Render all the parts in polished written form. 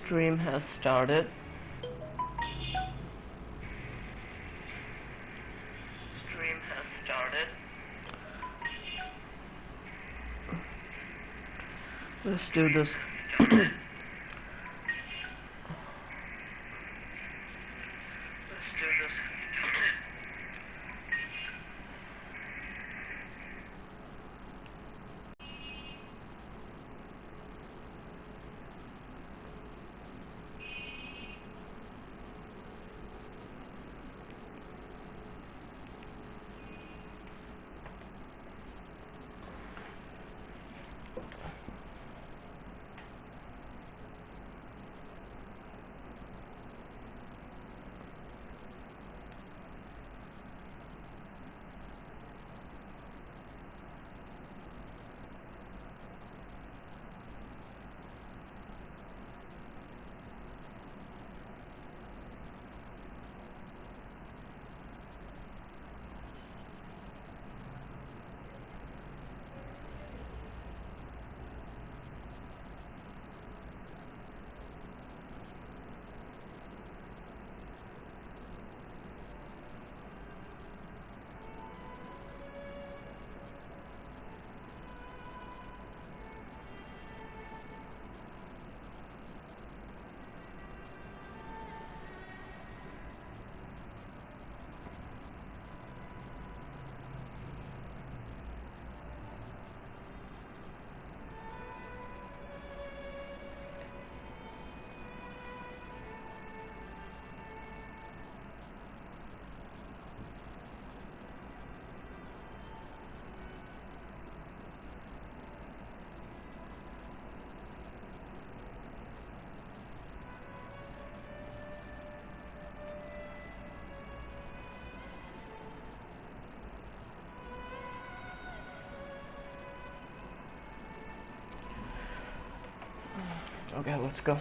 Stream has started. Stream has started. Let's do this. Okay, let's go.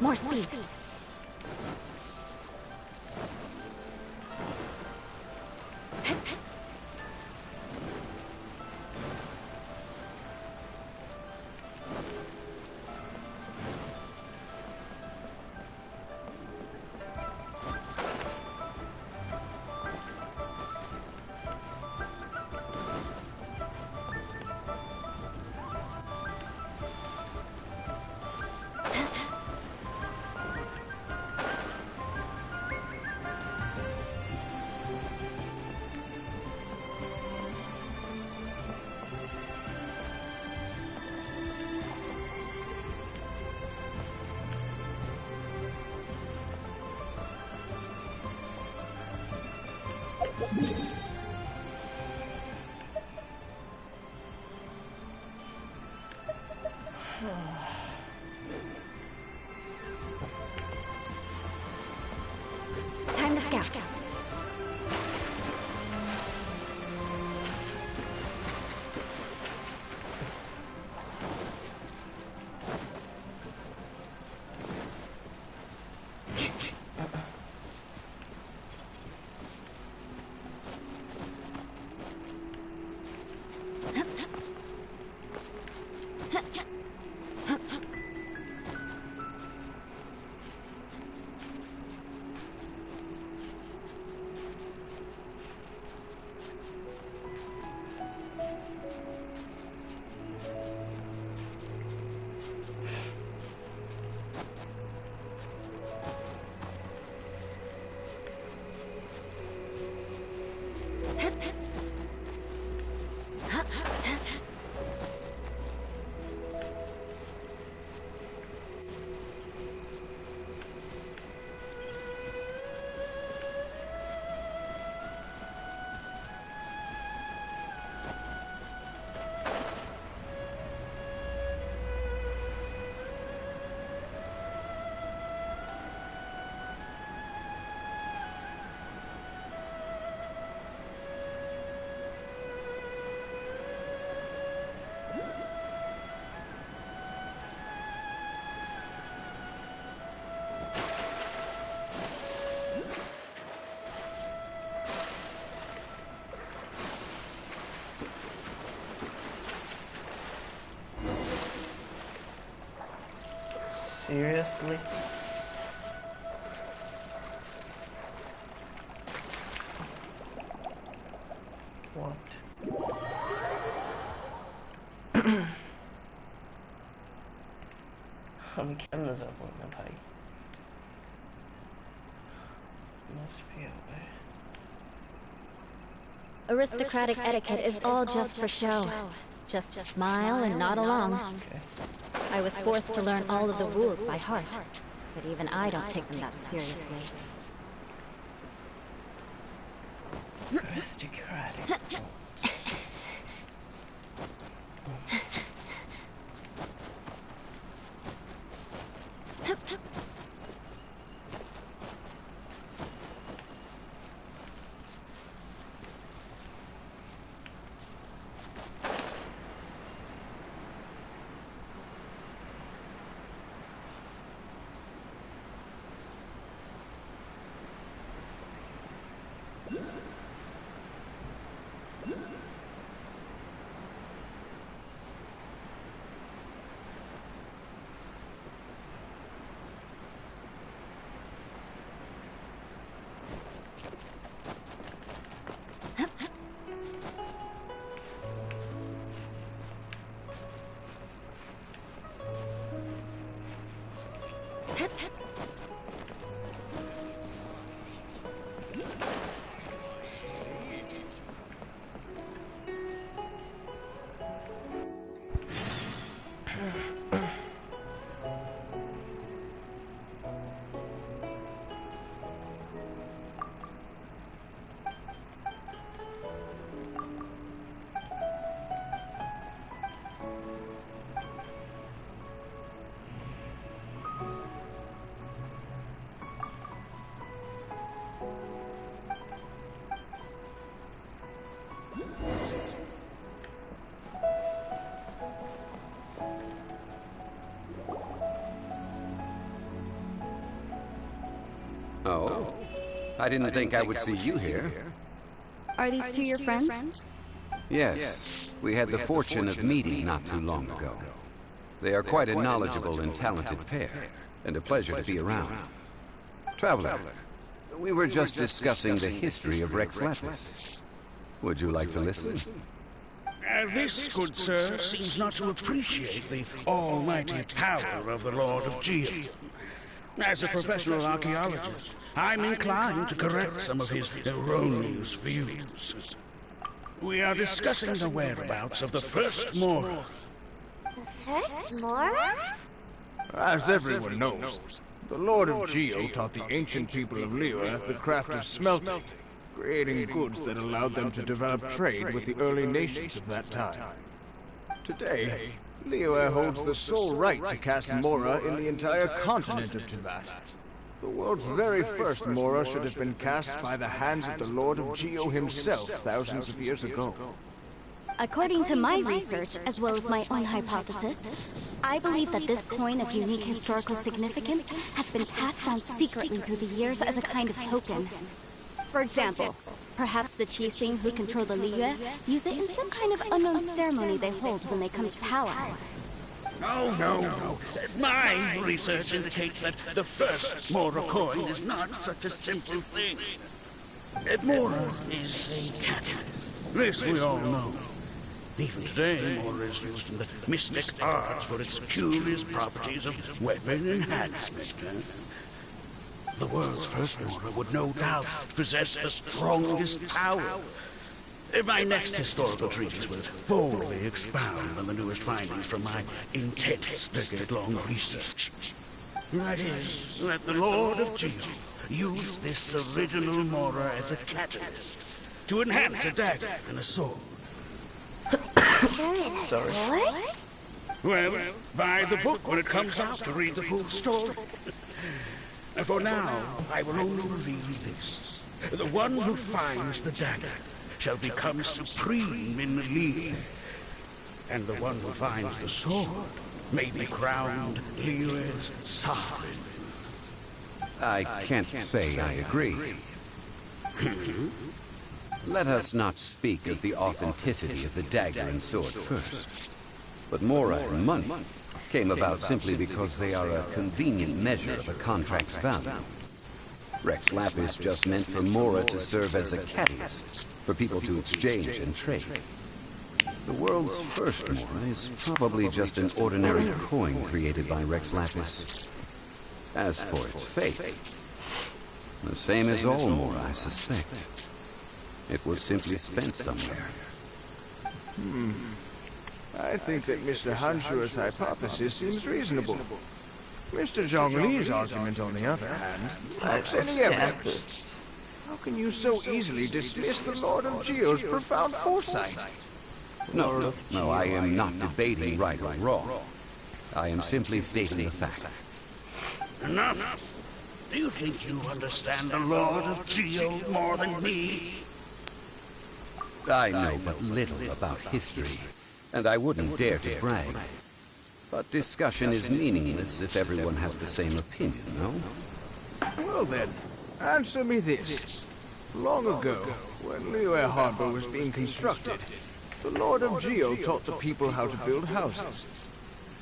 More speed. Time to scout. Seriously? What? हम क्या नजर बोलना भाई? Must be away. Aristocratic etiquette is all just for show. Just smile and nod along. Okay. I was forced to learn all of the rules by heart, but even I don't take them that seriously. Aristocratic. Oh, I didn't think I would see you here. Are these two your friends? Yes, we had the fortune of meeting not too long ago. They are quite a knowledgeable and talented pair, and a pleasure to be around. Traveler, we were just discussing the history of Rex Lapis. Would you like to listen? This, good sir, seems not to appreciate the almighty power of the Lord of Geo. As a professional archaeologist, I'm inclined to correct some of his erroneous views. We are discussing the whereabouts of the first Mora. The first Mora? As everyone knows, the Lord of Geo taught the ancient people of Liyue the craft of smelting, creating goods that allowed them to develop trade with the early nations of that time. Today, Liyue holds the sole right to cast Mora in the entire continent of Teyvat. The world's very first Mora should have been cast by the hands of the Lord of Geo himself thousands of years ago. According to my research, as well as my own hypothesis, I believe that this coin of unique historical significance has been passed down secretly through the years as a kind of token. For example, perhaps the Qixing who control the Liyue use it in some kind of unknown ceremony they hold when they come to power. No. My research indicates that the first Mora coin is not such a simple thing. Mora is a catalyst. This we all know. Even today, Mora is used in the mystic arts for its curious properties of weapon enhancement. The world's first Mora would no doubt possess the strongest power. My next historical treatise will boldly expound on the newest findings from my intense decade-long research. That is, that the Lord of Geo used this original Mora as a catalyst to enhance a dagger and a sword. Sorry. Well, buy the book when it comes out to read the full story. For now, I will only reveal this. The one who finds the dagger shall become supreme in Liyue. And the one who finds the sword may be crowned Liyue's sovereign. I can't say I agree. Let us not speak of the authenticity of the dagger and sword first. But Mora and money came about simply because they are a convenient measure of a contract's value. Rex Lapis just meant for Mora to serve as a catalyst for people to exchange and trade. The world's first Mora is probably just an ordinary coin created by Rex Lapis. As for its fate, the same as all Mora, I suspect. It was simply spent somewhere. I think that Mr. Hanshua's hypothesis seems reasonable. Mr. Zhongli's argument, on the other hand, lacks any evidence. How can you so easily dismiss the Lord of Geo's profound foresight? No, I am not debating right or wrong. I am simply stating the fact. Enough! Do you think you understand the Lord of Geo more than me? I know but little about history, and I wouldn't dare to brag. But discussion is meaningless if everyone has the same opinion, no? Well then, answer me this. Long ago, when Liyue Harbor was being constructed, the Lord of Geo taught the people how to build houses.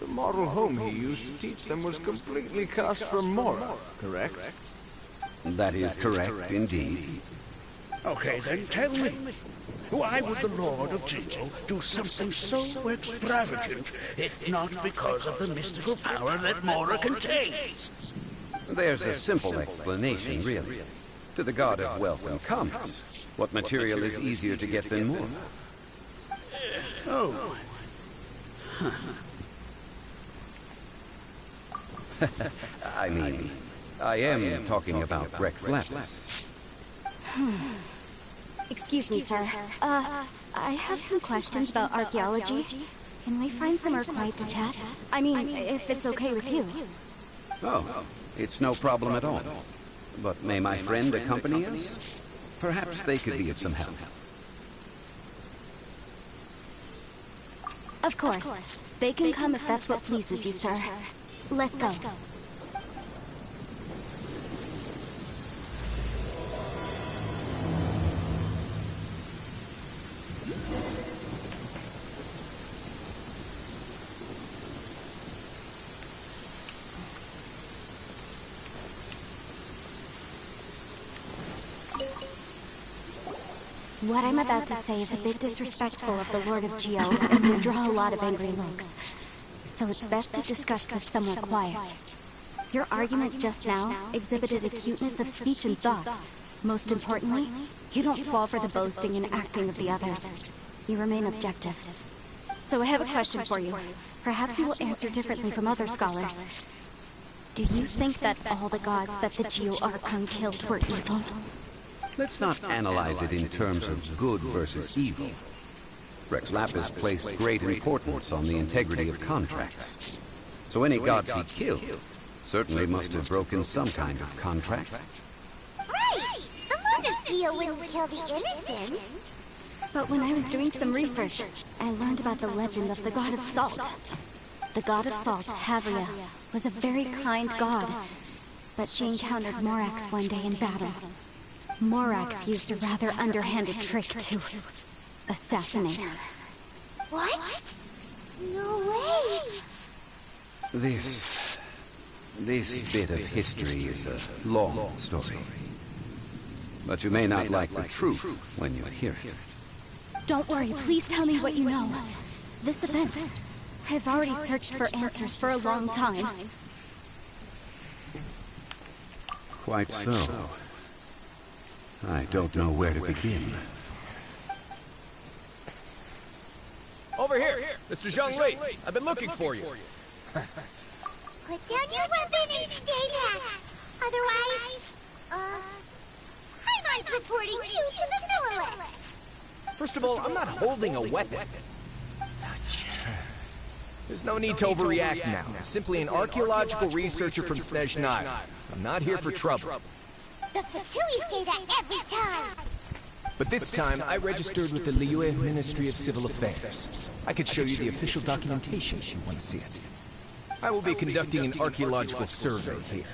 The model home he used to teach them was completely cast from Mora, correct? That is correct, indeed. Okay, then tell me. Why would the Lord of Geo do something so extravagant, if not because of the mystical power that Mora contains? There's a simple explanation, really. To the god of wealth and commerce, what material is easier to get than Mora? Oh. I mean, I am talking about Rex Lapis. Excuse me, sir. I have some questions about archaeology. Can we find somewhere quiet to chat? I mean, if it's okay with you. Oh, it's no problem at all. But may my friend accompany us? Perhaps they could be of some help. Of course. They can come if that's what pleases you, sir. Let's go. What I'm about to say is a bit disrespectful of the Lord of Geo and would draw a lot of angry looks. So it's best to discuss this somewhere quiet. Your argument just now exhibited acuteness of speech and thought. Most importantly, you don't fall for the boasting and acting of the others. You remain objective. So I have a question for you. Perhaps you will answer differently from other scholars. Do you think that all the gods that the Geo Archon killed were evil? Let's not analyze it in terms of good versus evil. Rex Lapis placed great importance on the integrity of contracts. So any gods he killed certainly must have broken some kind of contract. Right! The Lord of Geo wouldn't kill the innocent. But when I was doing some research, I learned about the legend of the god of salt. The god of salt, Havria, was a very kind god. But she encountered Morax one day in battle. Morax used a rather underhanded trick to assassinate her. What? No way! This bit of history is a long story. But you may not like the truth when you hear it. Don't worry, please tell me what you know. This event, I've already searched for answers for a long time. Quite so. I don't know where to begin. Mr. Zhongli, I've been looking for you. Put down your weapon and stay back. Otherwise, Paimon's reporting you to the Millelith. First of all, I'm not holding a weapon. There's no need to overreact now. I'm simply an archaeological researcher from Snezhnaya. I'm not here for trouble. The Fatui say that every time. But this time, I registered with the Liyue Ministry of Civil Affairs. I could show you the official documentation if you want to see it. I will be conducting an archaeological survey here,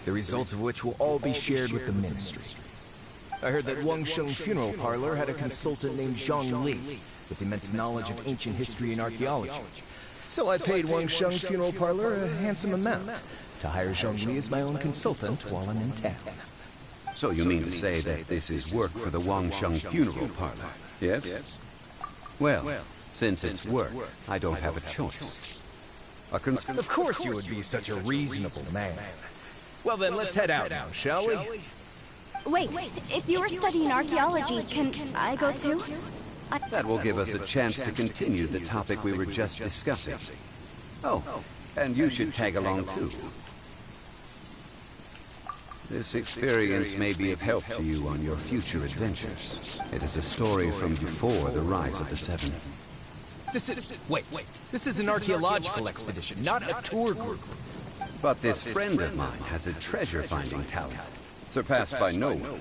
the results of which will all be shared with the ministry. I heard that Wangsheng Funeral Parlor had a consultant named Zhongli, with immense knowledge of ancient history and archaeology. So I paid Wangsheng Funeral Parlor a handsome amount to hire Zhongli as my own consultant while I'm in town. So you mean to say that this is work for the Wangsheng Funeral Parlor, yes? Well, since it's work, I don't have a choice. Of course you would be such a reasonable man. Well then, let's head out now, shall we? Wait, if you were studying archaeology, can I go too? That will give us a chance to continue the topic we were just discussing. Oh, and you should tag along too. This experience may be of help to you on your future adventures. It is a story from before the rise of the Seven. Wait. This is an archaeological expedition, not a tour group. But this friend of mine has a treasure-finding talent, surpassed by no one.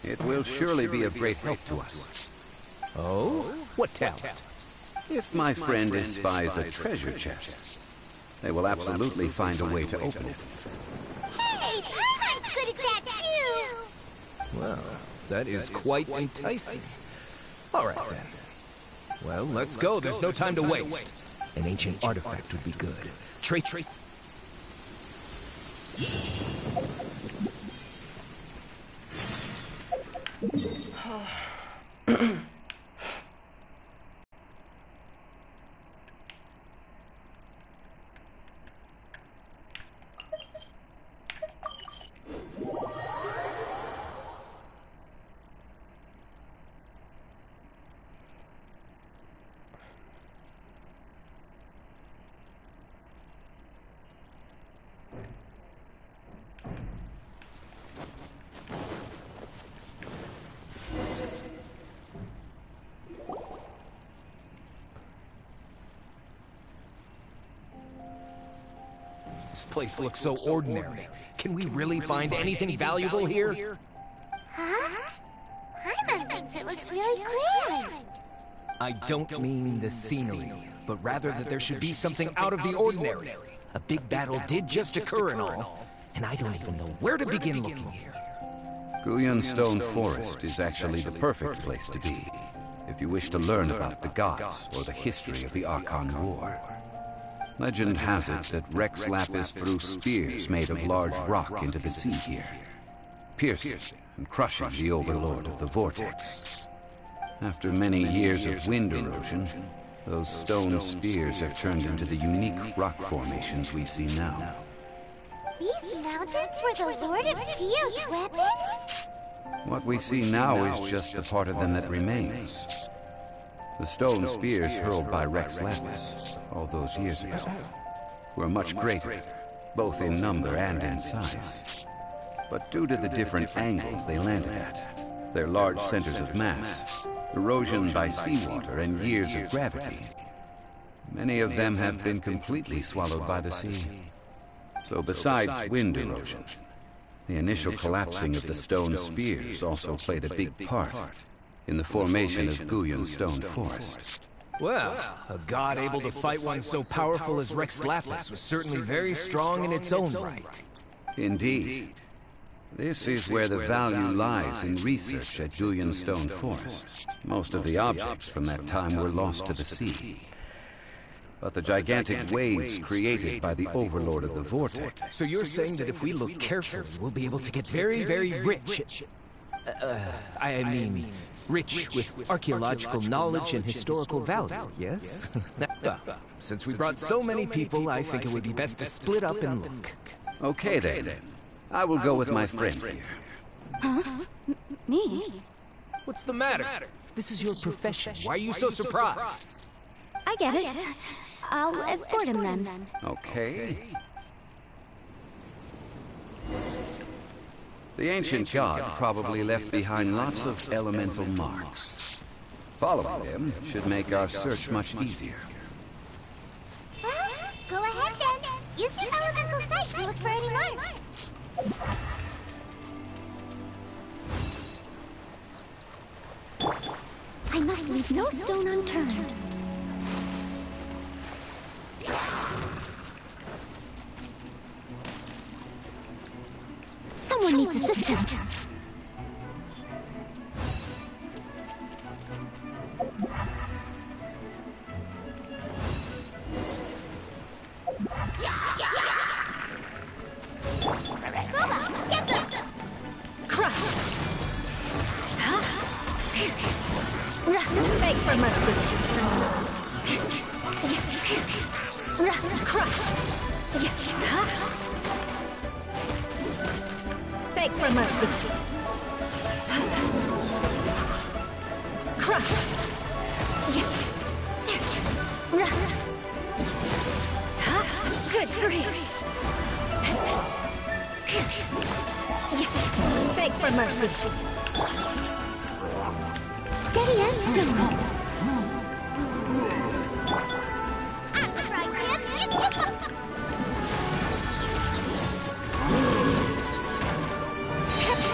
It will surely be of great help to us. Oh? What talent? If my friend espies a treasure chest, they will absolutely find a way to open it. Hey, Paimon's good at that too. Well, that is quite enticing. All right then. Well, let's go. There's no time to waste. An ancient artifact would be good. Trade. This place looks so ordinary. Can we really find anything valuable here? Huh? Paimon thinks it looks really grand. I don't mean the scenery, but rather that there should be something out of the ordinary. A big battle did just occur and all, and I don't even know where to begin looking here. Guyun Stone Forest is actually the perfect place to be, if you wish to learn about the gods or the history of the Archon War. Legend has it that Rex Lapis threw spears made of large rock into the sea here, piercing and crushing the overlord of the vortex. After many years of wind erosion, those stone spears have turned into the unique rock formations we see now. These mountains were the Lord of Geo's weapons? What we see now is just the part of them that remains. The stone spears hurled by Rex Lapis all those years ago were much greater, both in number and in size. But due to the different angles they landed at, their large centers of mass, erosion by seawater, and years of gravity, many of them have been completely swallowed by the sea. So besides wind erosion, the initial collapsing of the stone spears also played a big part in the formation of Guyun Stone Forest. Well, a god able to fight one so powerful as Rex Lapis was certainly very strong in its own right. Indeed. This is where the value lies in research at Guyun Stone Forest. Most of the objects from that time were lost to the sea. But the gigantic waves created by the overlord of the vortex... So you're saying that if we look carefully, we'll be able to get very, very rich... I mean, rich with archaeological knowledge and historical value, yes? Well, since we brought so many people, I think it would be best to split up and look. Okay then. I will go with my friend here. Huh? Me? What's the matter? This is your profession. Why are you so surprised? I get it. I'll escort him then. Okay. The ancient god probably left behind lots of elemental marks. Following them should make our search much easier. Well, go ahead then. Use your elemental sight to look for any marks. I must leave no stone unturned. Someone needs assistance. Crush! Beg for mercy. Crush! Beg for mercy. Crush! Good grief! Beg for mercy. Steady as stone.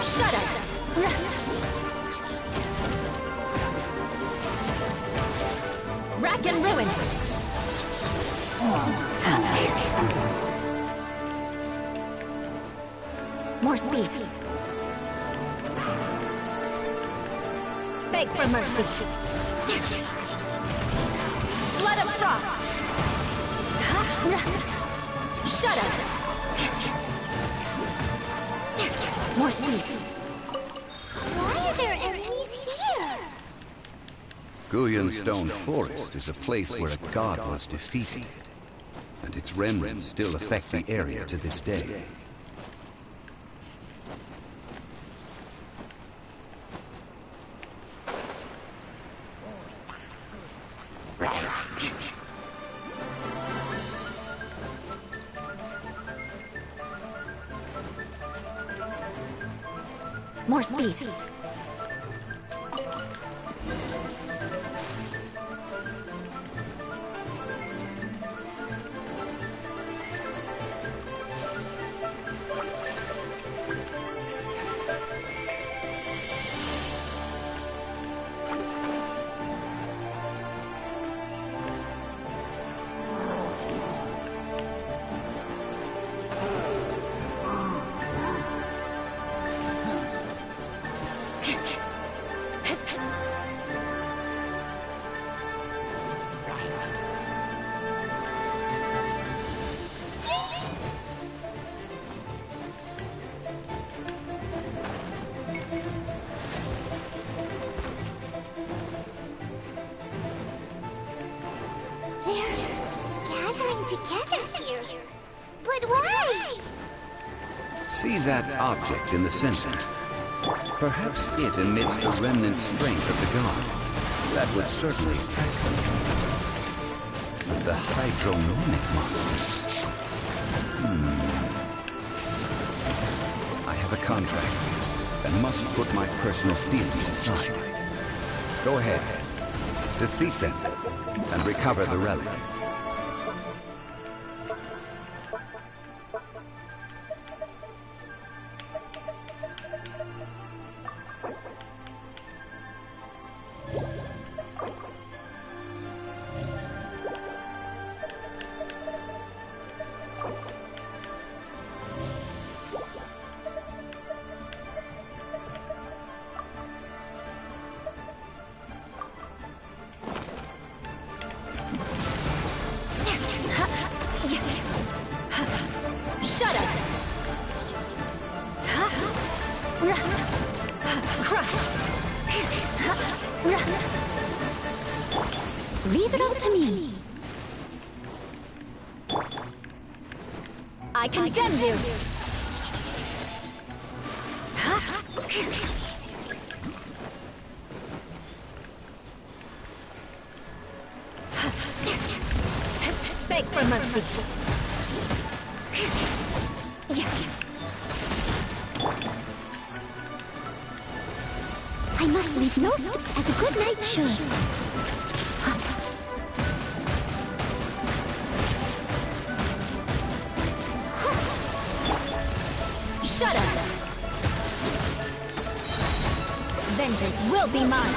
Shut up. Rack and ruin. More speed. Beg for mercy. Blood of frost. Shut up. More speed. Why are there enemies here? Guyan Stone Forest is a place where a god was defeated, and its remnants still affect the area to this day. More speed. Together here. But why? See that object in the center? Perhaps it emits the remnant strength of the god. That would certainly attract them. The hydromonic monsters. I have a contract, and must put my personal feelings aside. Go ahead. Defeat them, and recover the relic. Shut up! Crush! Leave it all to me. I condemn you! Beg for mercy. I must leave no stone as a good knight should. Shut up! Vengeance will be mine!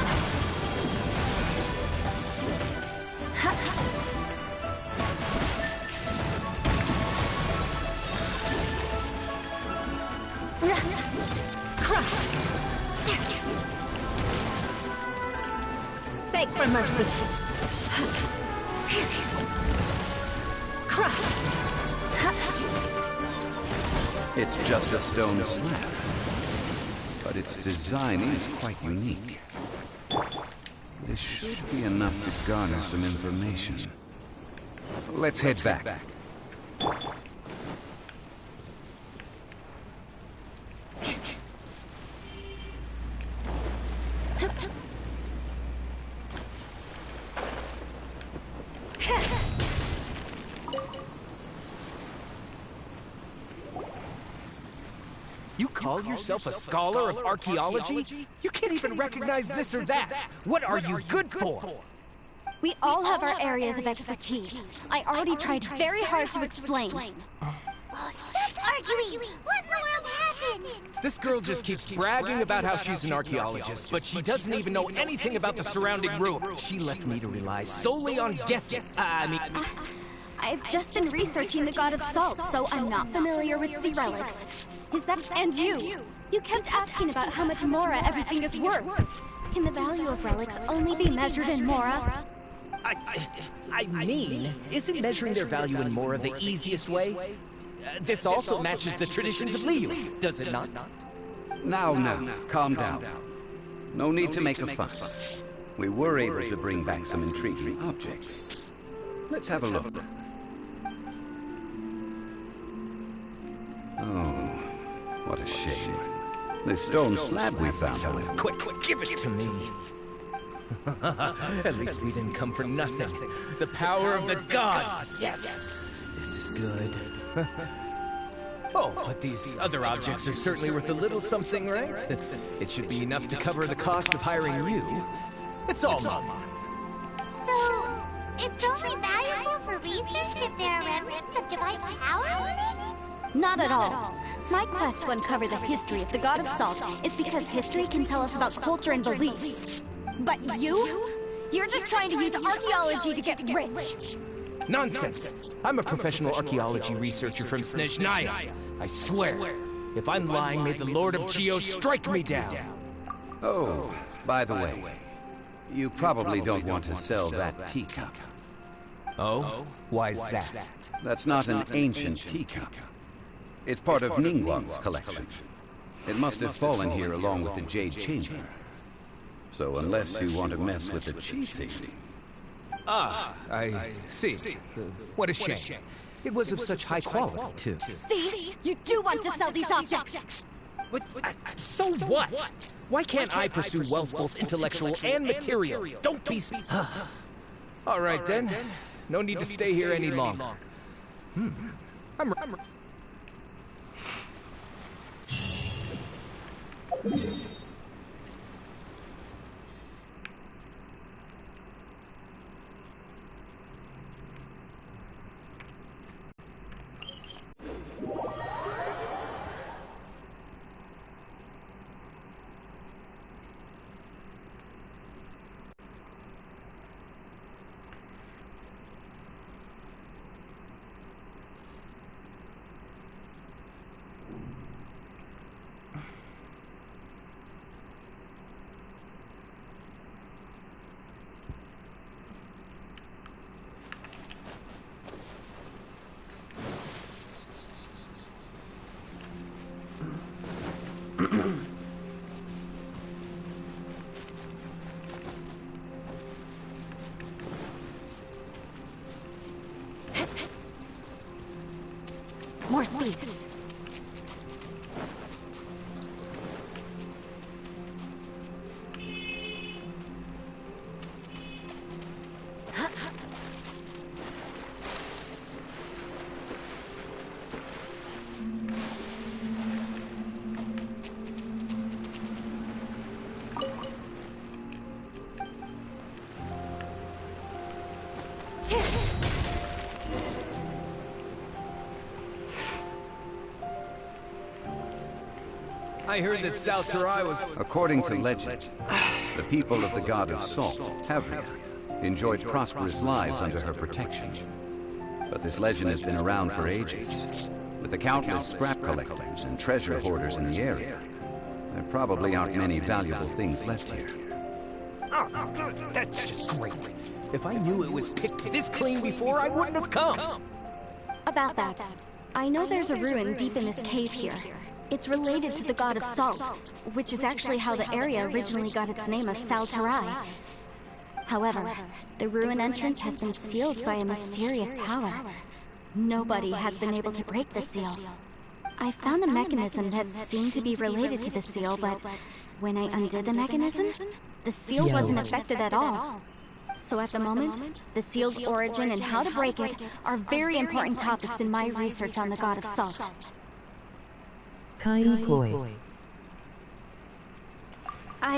Crush! Beg for mercy! Crush! It's just a stone slab, but its design is quite unique. This should be enough to garner some information. Let's head back. You call yourself a scholar of archaeology? You can't even recognize this or that! What are you good for? We all have our areas of expertise. I already tried very hard to explain. Oh, stop arguing! What in the world happened? This girl just keeps bragging about how she's an archaeologist, but she doesn't even know anything about the surrounding ruins. She left me to rely solely on guessing. I've just been researching the god of salt, so I'm not familiar with sea relics. Is that... And you! You kept asking about how much Mora everything is worth. Can the value of relics only be measured in Mora? I mean, isn't measuring their value in Mora the easiest way? This also matches the traditions of Liu, does it not? Now, calm down. No need to make a fuss. We were able to bring back some intriguing objects. Let's have a look. Oh, what a shame. This stone slab we found, however. Quick, give it to me. At least we didn't come for nothing. The power of the gods! Yes! This is good. Oh, but these other objects are certainly worth a little something, right? It should be enough to cover the cost of hiring you. It's all mine. So, it's only valuable for research if there are remnants of divine power in it? Not at all. My quest to uncover the history of the god of salt is because history can tell us about culture and beliefs. But you? You're just trying to use archaeology to get rich. Nonsense! I'm a professional archaeology researcher from Snezhnaya. I swear, if I'm lying, may the Lord of Geo strike me down. Oh, by the way, you probably don't want to sell that teacup. Oh? Why's that? That's not an ancient teacup. It's part of Ningguang's collection. It must have fallen here along with the Jade Chamber. So unless you want to mess with the cheating... Ah, I see. What a shame. It was of such high quality, too. See? You do want to sell these objects! But, so what? Why can't I pursue wealth both intellectual and material? Don't be... All right, then. No need to stay here any longer. I'm... More speed. I heard that Salterai was... According to legend, the people of the god of salt, Havria, enjoyed prosperous lives under her protection. But this legend has been around for ages. With the countless scrap collectors and treasure hoarders in the area, there probably aren't many valuable things left here. Oh, that's just great. If I knew it was picked this clean before, I wouldn't have come. About that, I know there's a ruin deep in this cave here. It's related to the god of salt, which is actually how the area originally got its name of Salterai. However, the ruin entrance has been sealed by a mysterious power. Nobody has been able to break the seal. I found a mechanism that seemed to be related to the seal, but when I undid the mechanism, the seal wasn't affected at all. So at the moment, the seal's origin and how to break it are very important topics in my research on the god of salt. I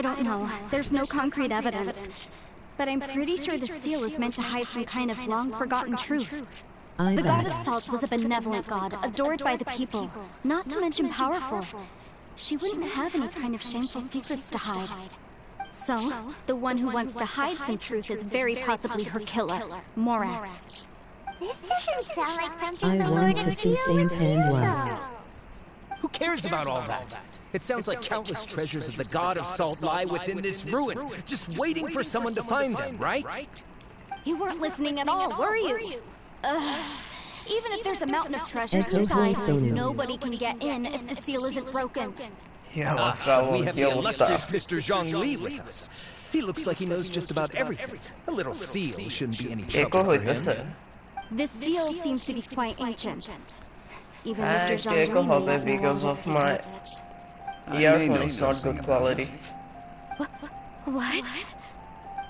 don't know. There's no concrete evidence. But I'm pretty sure the seal is meant to hide some kind of long-forgotten truth. The god of salt was a benevolent god, adored by the people, not to mention powerful. She wouldn't have any kind of shameful secrets to hide. So, the one who wants to hide some truth is very possibly her killer, Morax. This doesn't sound like something the Lord of Geo would do, though. Who cares about all that? It sounds like countless treasures of the god of salt lie within this ruin, just waiting for someone to find them, right? You weren't listening at all, were you? Even if there's a mountain of treasures inside, nobody can get in if the seal isn't broken. But we have the illustrious Mr. Zhongli with us. He looks like he knows just about everything. A little seal shouldn't be any trouble for him. This seal seems to be quite ancient. Even Mr. Zhongli may not know all its secrets. Earphones not good quality. What?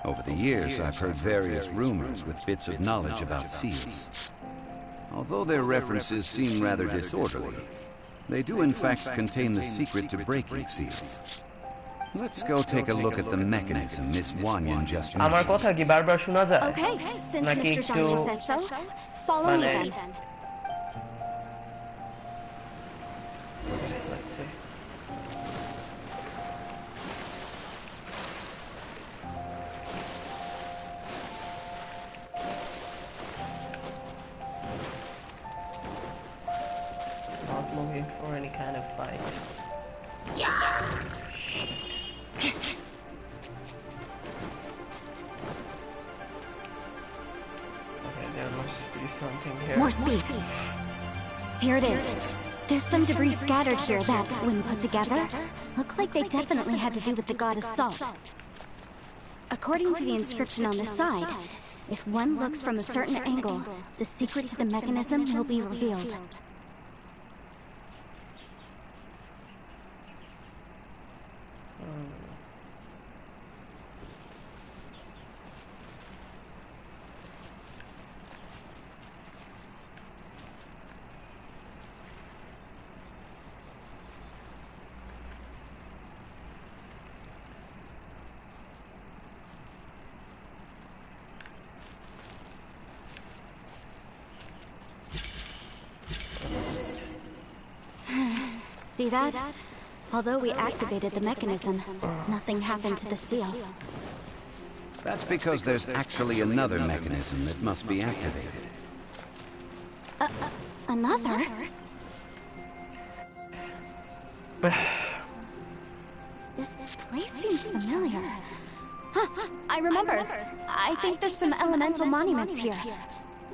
Over the years, I've heard various rumors with bits of knowledge about seals. Although their references seem rather disorderly, they do in fact contain the secret to breaking seals. Let's go take a look at the mechanism Miss Wanyan just mentioned. Okay, since Mr. Zhongli says so, follow me then. Not looking for any kind of fight. Okay, there must be something here. More speed. Here it is. There's some debris scattered here that, when put together, look like they definitely had to do with the god of salt. According to the inscription on the side, if one looks from a certain angle, the secret to the mechanism will be revealed. See that? Although we activated the mechanism, nothing happened to the seal. That's because there's actually another mechanism that must be activated. Another? This place seems familiar. Huh, I remember. I think there's some elemental monuments here.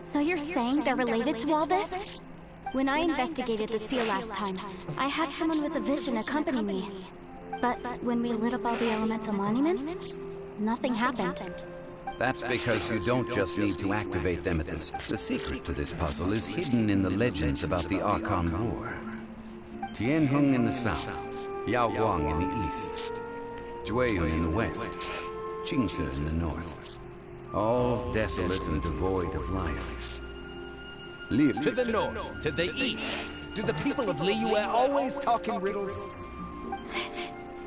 So you're saying they're related to all this? When I investigated the seal last time, I had someone with a vision accompany me. But when we lit up all the elemental monuments, nothing happened. That's because you don't just need to activate them at this. The secret to this puzzle is hidden in the legends about the Archon War. Tianheng in the south, Yaoguang in the east, Jueyun in the west, Qingce in the north. All desolate and devoid of life. To the north, to the east. Do the people of Liyue always talk in riddles?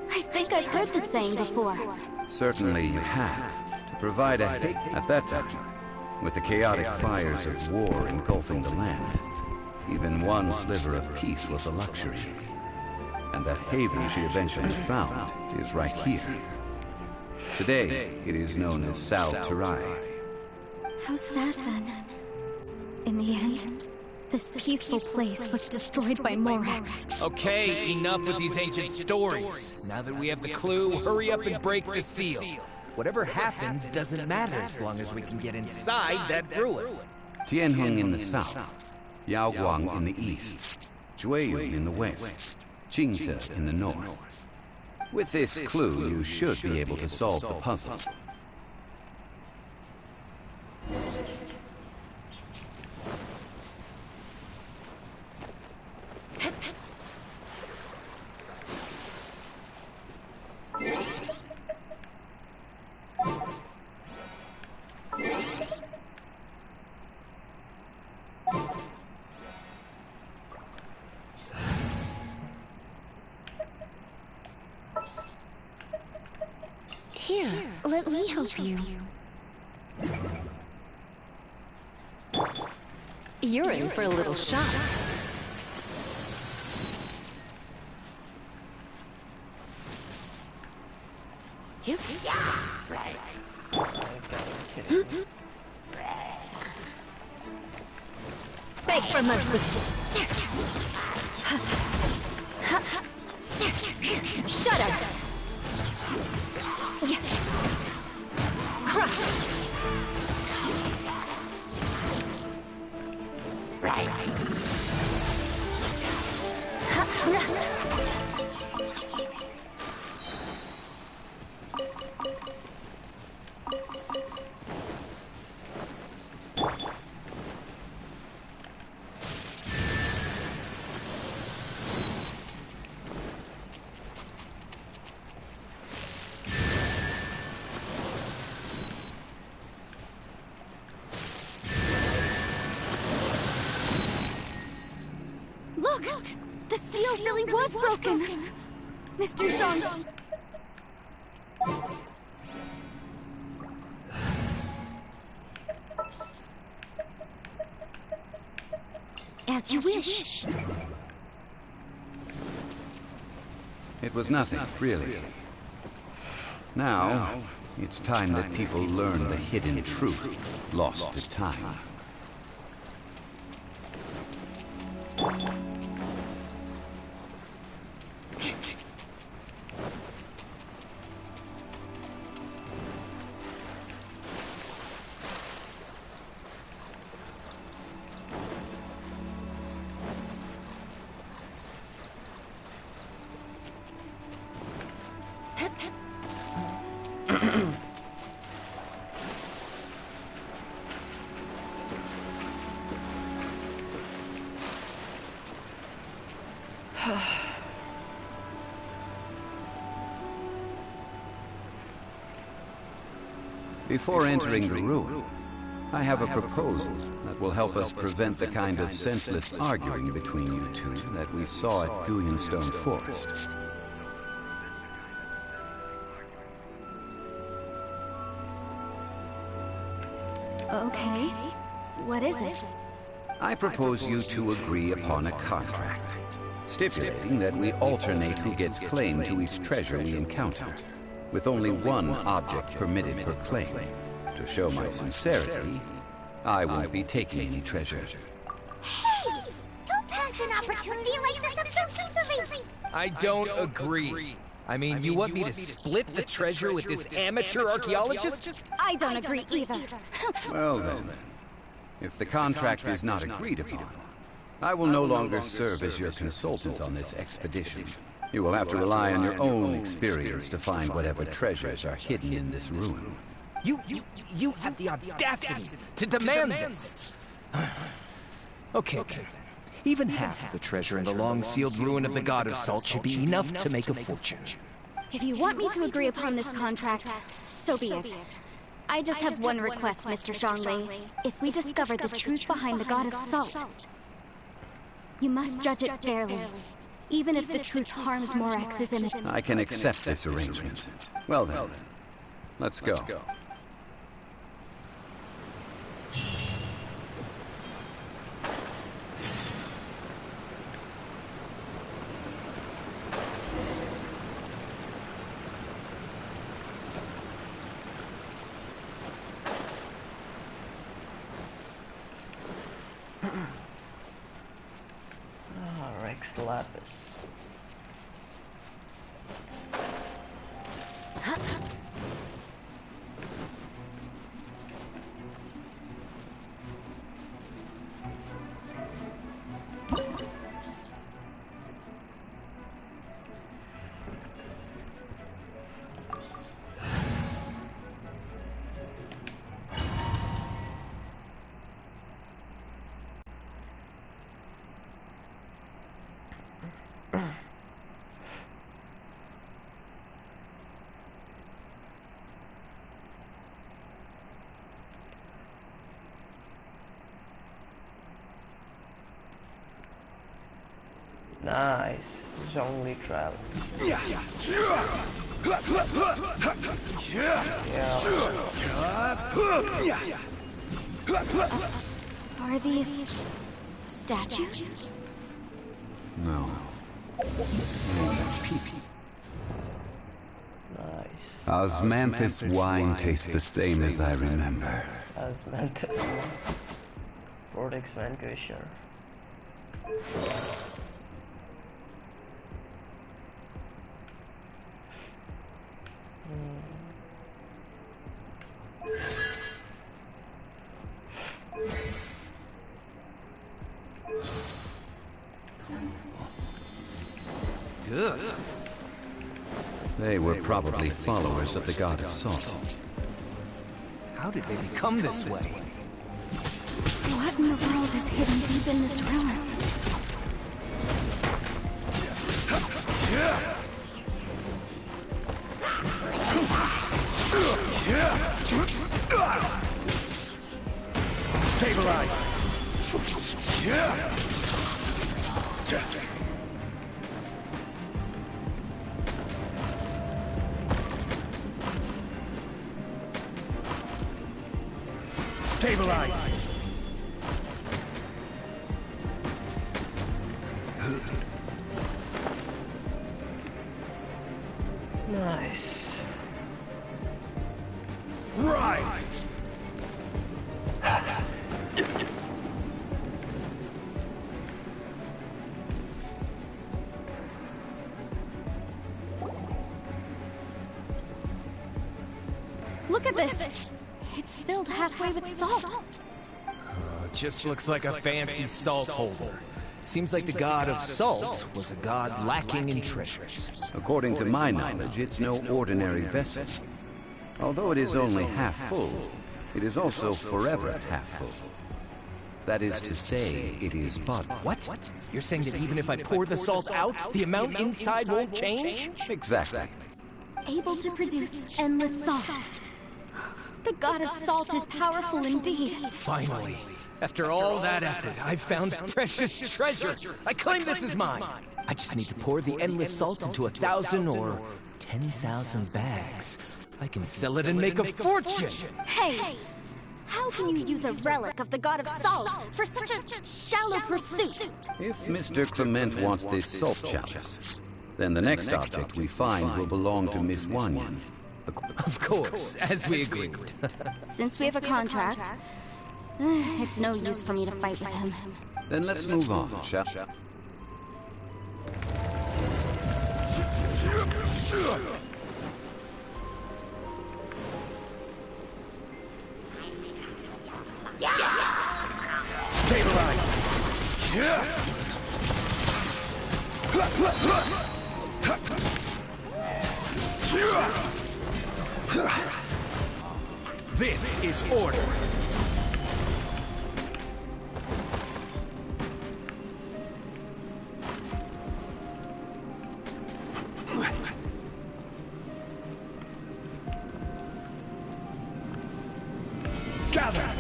I think I've heard this saying before. Certainly you have. To provide a hit at that time, With the chaotic fires of war engulfing the land, even one sliver of peace was a luxury. And that haven she eventually found is right here. Today, it is known as Sal Terai. How sad then. In the end, this peaceful place was destroyed by Morax. Okay, enough with these ancient stories. Now that we have the clue, hurry up and break the seal. Whatever happened doesn't matter as long as we can get inside that ruin. Tianheng in the south, Yaoguang in the east, Jueyun in the west, Jingze in the north. With this clue, you should be able to solve the puzzle. Here, let me help you. You're in for a little shock. Beg for mercy. Shut up. Crush. Look! The seal really was broken! Mr. Zhong! As you wish. It was nothing, really. Now, it's time that people learn the hidden truth lost to time. Before entering the ruin, I have a proposal that will help us prevent the kind of senseless arguing between you two that we saw at Guyonstone Forest. Okay. What is it? I propose you two agree upon a contract, stipulating that we alternate who gets claim to each treasure we encounter, with only one object permitted per claim. To show my sincerity, I won't be taking any treasure. Hey! Don't pass an opportunity like this up so easily! I don't agree. I mean, you want me to split the treasure with this amateur archaeologist? I don't agree either. Well then, if the contract is not agreed upon, I will no longer serve as your consultant on this expedition. You will have to rely on your own experience to find whatever treasures are hidden in this ruin. You have the audacity to demand this! Okay. Even half of the treasure in the long-sealed ruin of the God of Salt should be enough to make a fortune. If you want me to agree upon this contract, so be it. I just have one request, Mr. Zhongli. If we discover the truth behind the God of Salt, you must judge it fairly, even if the truth harms Morax's innocence. I can accept this arrangement. Well then, let's go. lapis. Nice. Zhongli travel. Yeah. Are these statues? No. These are people. Nice. Osmanthus wine tastes the same as I remember. Osmanthus. Vortex Vanquisher. They were probably followers of the god of salt. How did they become this way? What in the world is hidden deep in this ruin? Stabilize. Stabilize. Nice. Rise. Look at this! It's filled halfway with salt. It just looks like a fancy salt holder. Seems like the god of salt was a god lacking in treasures. According to my knowledge, it's no ordinary vessel. Although it is only half full, it is also forever half full. That is to say, it is bottled. What? You're saying that even if I pour the salt out, the amount inside won't change? Exactly. Able to produce endless salt. The god of salt is powerful indeed. Finally. After all that effort, I've found precious treasure. I claim this is mine. I just need to pour the endless salt into 1,000 or 10,000 bags. I can sell it and make a fortune. Hey! How can you use a relic of the god of salt for such a shallow pursuit? If Mr. Clement wants this salt chalice, then the next object we find will belong to Miss Wanyan. Of course, as we agreed. Since we have a contract, it's no use for me to fight with him. Then let's move on, shall we? Stabilize. This is order. Gather.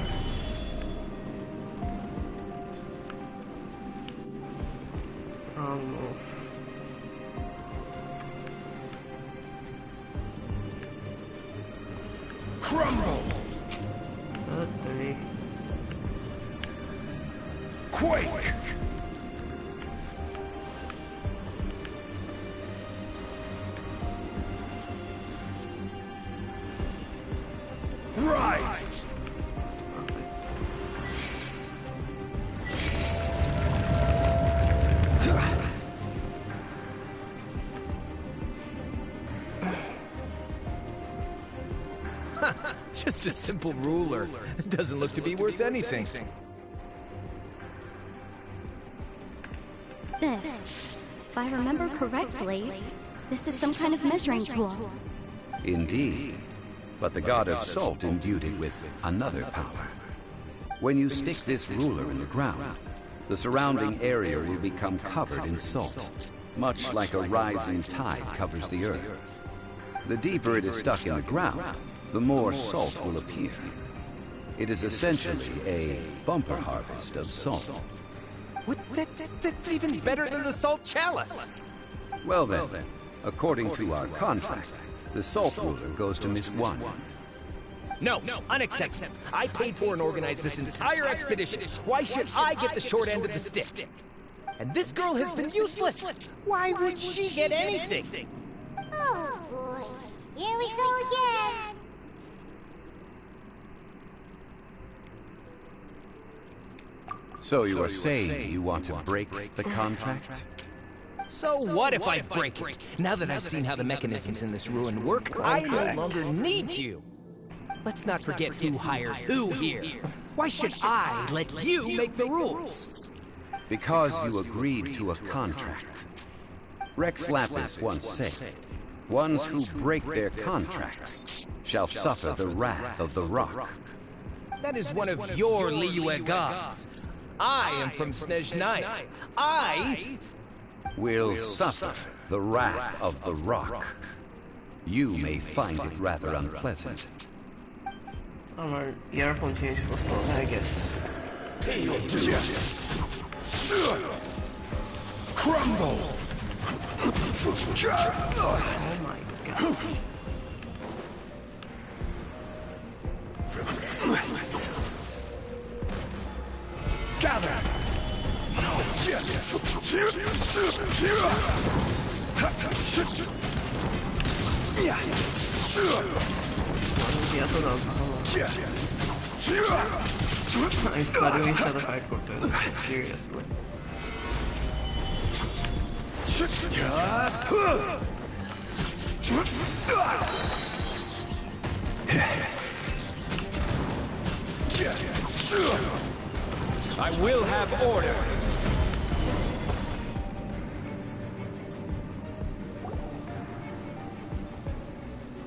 Wrong move. Crumble. Totally. Quake. Rise. Just a simple ruler. It doesn't look to be worth anything. This, if I remember correctly, this is some kind of measuring tool. Indeed. But the god of salt imbued it with another power. When you stick this ruler in the ground, the surrounding area will become covered in salt, much like a rising tide covers the earth. The deeper it is stuck in the ground, the more salt will appear. It is essentially a bumper harvest of salt. What? That's even better than the salt chalice! Well then, according to our contract, the salt ruler goes to Miss One. No, unacceptable. I paid for and organized this entire expedition. Why should I get the short end of the stick? And this girl has been useless! Why would she get anything? Oh boy, here we go again. So you are saying you want to break the contract? So what if I break it? Now that I've seen how the mechanisms in this ruin work, I no longer need you. Let's not forget who hired who here. Why should I let you make the rules? Because you agreed to a contract. Rex Lapis once said, ones who break their contracts shall suffer the wrath of the rock. That is one of your Liyue gods. I am from Snezhnaya. I will suffer the wrath of the rock. You may find it rather unpleasant. My earphone changed for phone, I guess. Crumble! Oh my god. Gather! I'm studying each other hardcore, seriously. I will have order.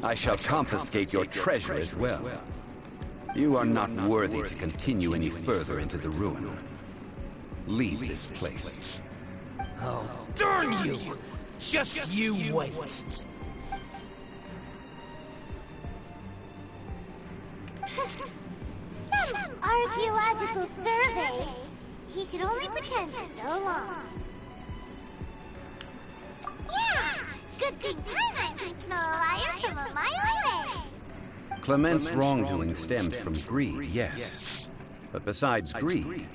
I shall confiscate your treasure as well. You are not worthy to continue any further into the ruin. Leave this place. Oh, darn you! Just you wait. Some archaeological survey. He could only pretend for so long. Yeah! Good thing Paimon can smell a liar from a mile away. Clement's wrongdoing stemmed from greed, yes. But besides greed,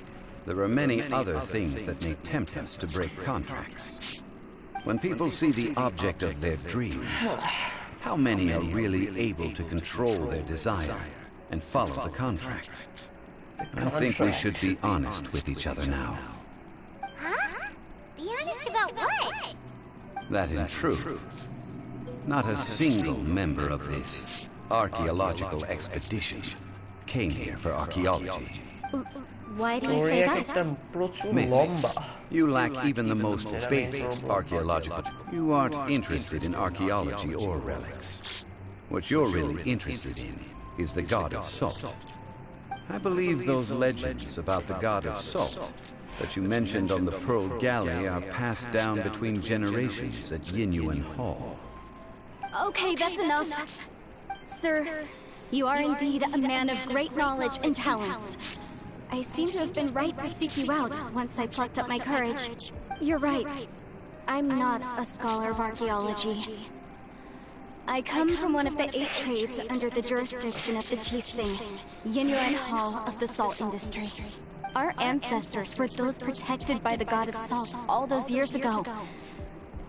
there are many other things that may tempt us to break contracts. When people see the object of their dreams, how many are really able to control their desire and follow the contract? I think we should be honest with each other now. Huh? Be honest about what? That in truth, not a single member of this archaeological expedition came here for archaeology. Why do you say that? Miss, you lack even the most basic archaeological. You aren't interested in archaeology or relics. What you're really interested in is the god of salt. I believe those legends about the god of salt that you mentioned on the Pearl Galley are passed down between generations at Yinyuan Hall. Okay, that's enough. Sir, you are indeed a man of great knowledge and talents. I seem to have been right to seek you out once I plucked up my courage. You're right. I'm not a scholar of archaeology. I come from one of the 8 trades under the jurisdiction of the Chising, Yinyuan Hall of the salt industry. Our ancestors were those protected by the god of salt all those years ago,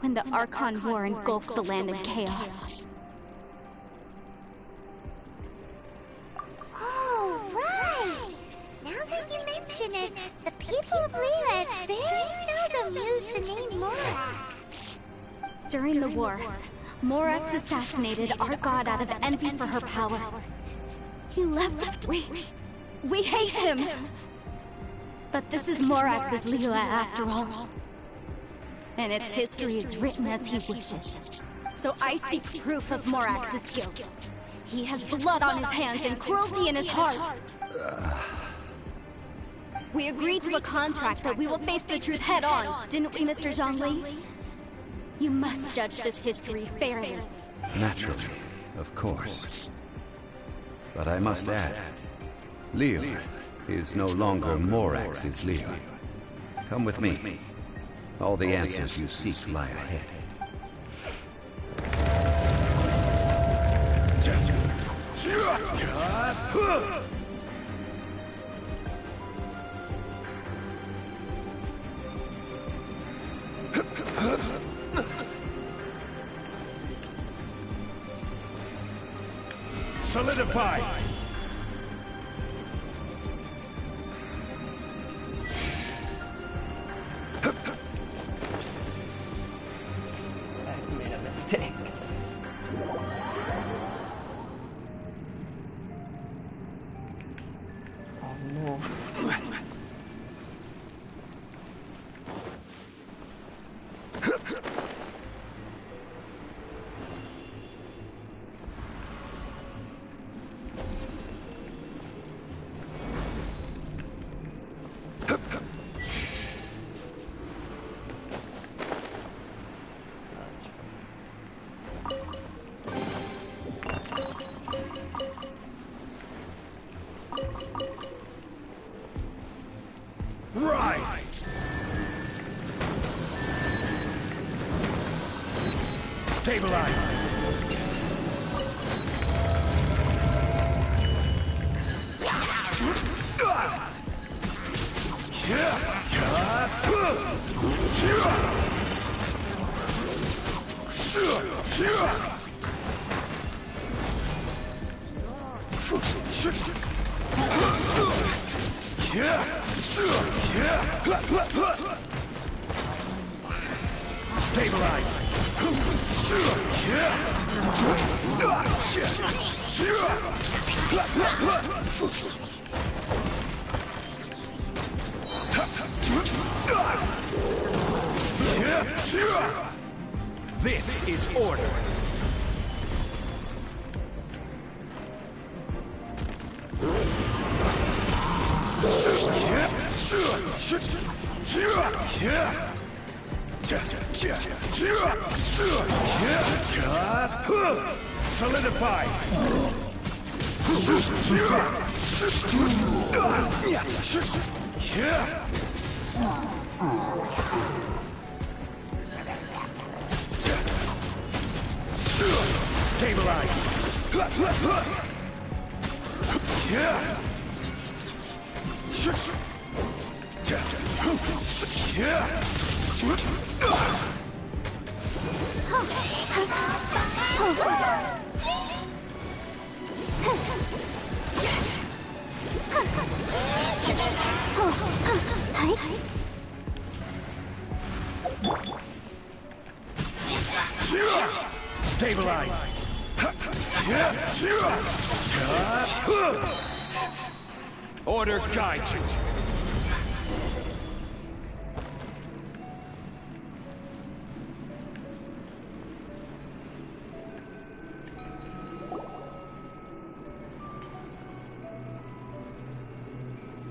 when the Archon War engulfed the land in chaos. Oh, right! Now that you mention it, the people of Liyue very seldom use the name Morax. During the war, Morax assassinated our god out of envy for her power. He left. We hate him. But this is Morax's Liyue after all. And its history is written as he wishes. So I seek proof of Morax's guilt. He has blood on his hands and cruelty in his heart. We agreed to a contract that we will face the truth head on, didn't we, Mr. Zhongli? You must judge this history fairly. Naturally, of course. But I must add, Liyue is no longer Morax's Liyue. Come with me. All the answers you seek lie ahead. Solidify! I made a mistake. Oh no. Rise! Stabilize! Stabilize! This is order. Solidify! Stabilize! Stabilize! Order guide you!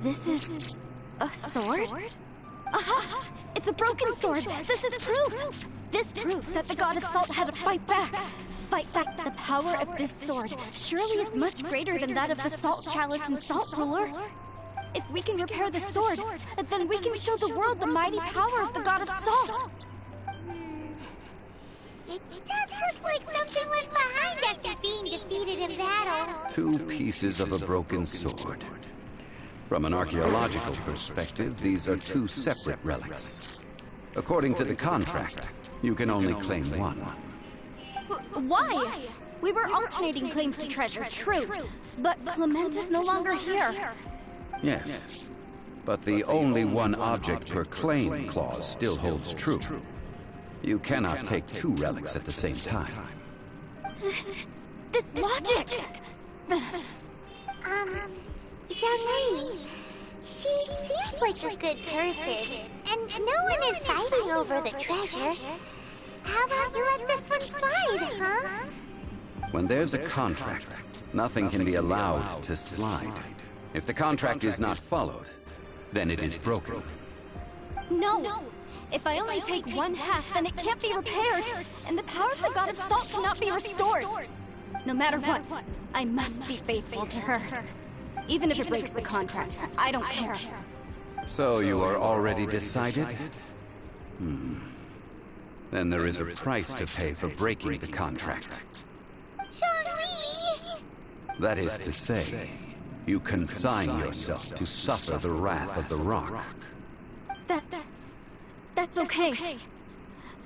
This is a sword? Aha! It's a broken sword! This is proof! This proves that the God of Salt had to fight back. Fight back. The power of this sword surely is much greater than that of the Salt Chalice and Salt Ruler. If we can repair the sword, then we can show the world the mighty power of the God of Salt. It does look like something was behind after being defeated in battle. 2 pieces of a broken sword. From an archaeological perspective, these are 2 separate relics. According to the contract, you can only claim one. Why? We were alternating claims to treasure, true. But Clement is no longer here. Yes, but the only one object per claim clause still holds true. You cannot take 2 relics at the same time. This logic! Zhongli. She seems like a good person, and no one is fighting over the treasure. How about you let this one slide, huh? When there's a contract, nothing can be allowed to slide. If the contract is not followed, then it is broken. No! If I only take one half, then it can't be repaired, and the power of the God of Salt cannot be restored. No matter what, I must be faithful to her. Even if it breaks the contract, I don't care. So you are already decided? Then there is a price to pay for breaking the contract. Zhongli! That is to say, you consign yourself to suffer the wrath of the rock. That's okay.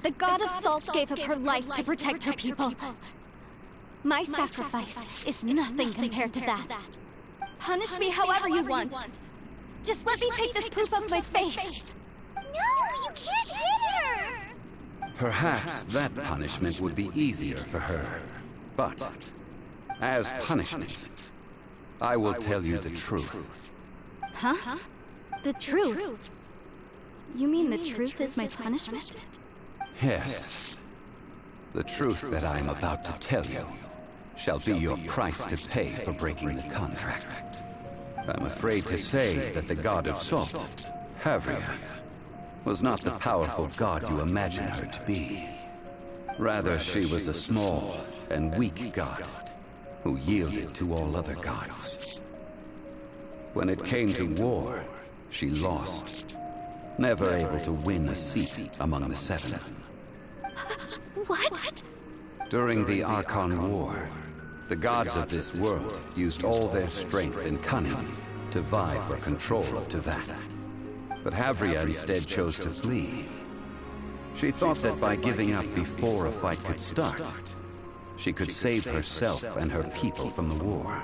The God of Salt gave up her life to protect her people. My sacrifice is nothing compared to that. Punish me however you want. Just let me take this proof of my faith. No, you can't hit her! Perhaps that punishment would be easier for her. But, as punishment, I will tell you the truth. Huh? The truth? You mean the truth is my punishment? Yes. The truth that I am about to tell you shall be your price to pay for breaking the contract. I'm afraid to say that the God of Salt, Havria, was not the powerful god you imagine her to be. Rather, she was a small and weak god who yielded to all other gods. When it came to war, she lost, never able to win a seat among the seven. What? During the Archon War, the gods of this world used all their strength and cunning to vie for control of Tevat. But Havria instead chose to flee. She thought that by giving up before a fight could start, she could save herself and her people from the war.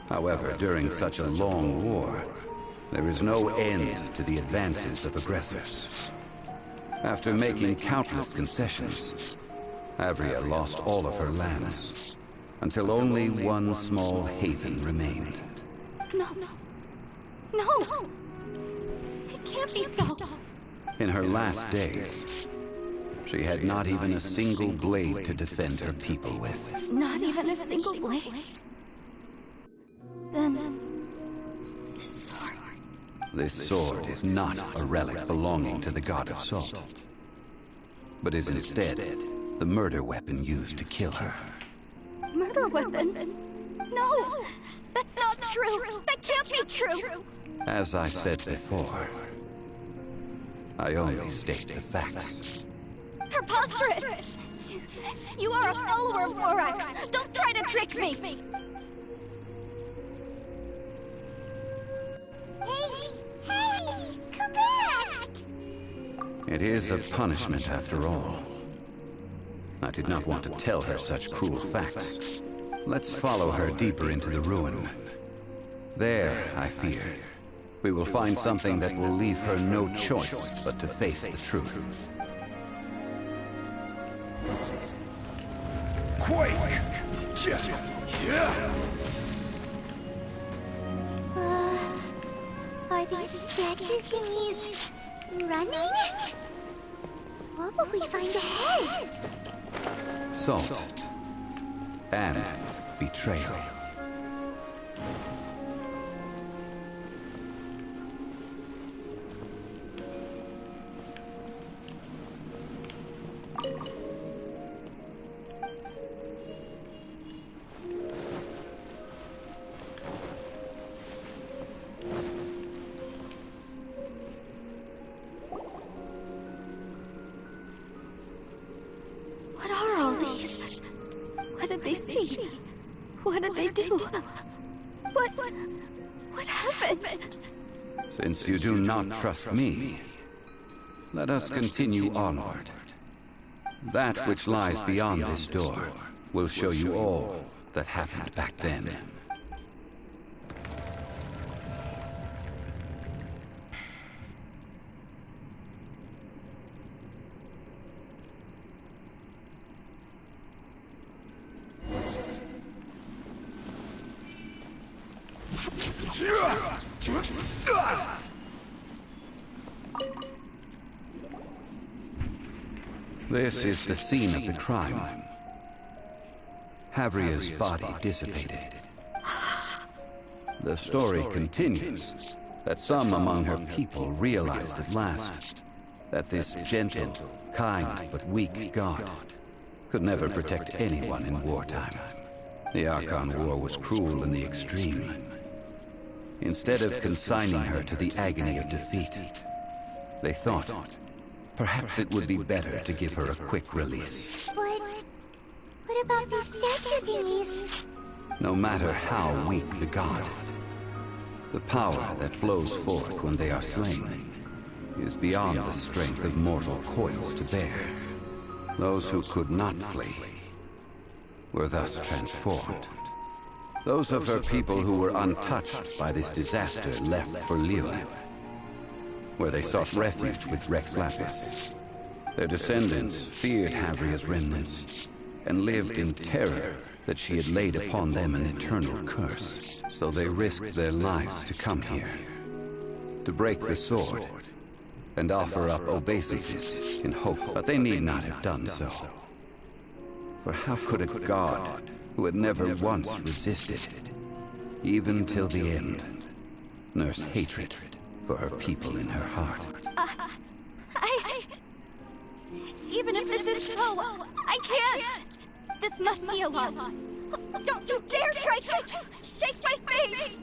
However, during such a long war, there is no end to the advances of aggressors. After making countless concessions, Havria lost all of her lands, until only one small haven remained. No. It can't be so. In her last days, she had not even a single blade to defend her people with. Not even a single blade? Then... this sword... This sword is not a relic belonging to the God of Salt, but is instead the murder weapon used to kill her. Murder weapon? No! That's not true! That can't be true! As I said before, I only state the facts. Preposterous! You are a follower of Borax! Don't try to trick me! Hey! Come back! It is a punishment after all. I did not want to tell her such cruel facts. Let's follow her deeper into the ruin. There, I fear, we will find something that will leave her no choice but to face the truth. Quake! Are these statue thingies running? What will we find ahead? Salt. And betrayal. What are all these? What did they see? What did they do? What happened? Since you do not trust me, let us continue onward. That which lies beyond this door will show you all that happened back then. This is the scene of the crime. Havria's body dissipated. The story continues that some among her people realized at last that this gentle, kind, but weak god could never protect anyone in wartime. The Archon War was cruel in the extreme. Instead of consigning her to the agony of defeat, they thought perhaps it would be better to give her a quick release. But what about these statue thingies? No matter how weak the god, the power that flows forth when they are slain is beyond the strength of mortal coils to bear. Those who could not flee were thus transformed. Those of her people who were untouched by this disaster left for Liyue, where they sought refuge with Rex Lapis. Their descendants feared Havria's remnants and lived in terror that she had laid upon them an eternal curse. So they risked their lives to come here, to break the sword and offer up obeisances in hope, but they need not have done so. For how could a god who had never once resisted, even till the end, nurse hatred for her people in her heart? Even if this is so, I can't! This must be a lie. Don't you dare try to shake my faith!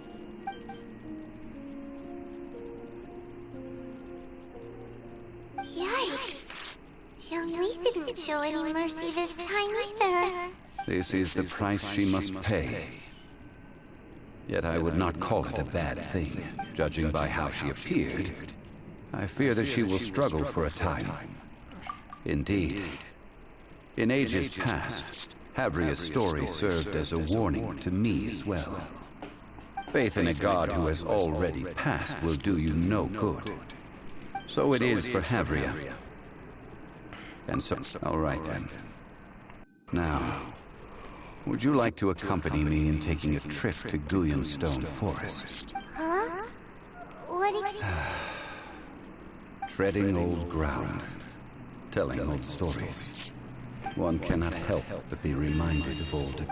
Yikes. Zhongli didn't show any mercy this time either. This is the price she must pay. Yet I would not call it a bad thing. Judging by how she appeared, I fear that she will struggle for a time. Indeed. In ages past, Havria's story served as a warning to me as well. Faith in a god who has already passed will do you no good. So it is for Havria. And so, all right then. Now, would you like to accompany me in taking a trip to Guyanstone Forest? Huh? What did you... Treading old ground, telling old stories. One cannot help but be reminded of old...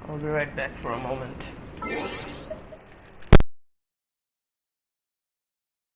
I'll be right back for a moment.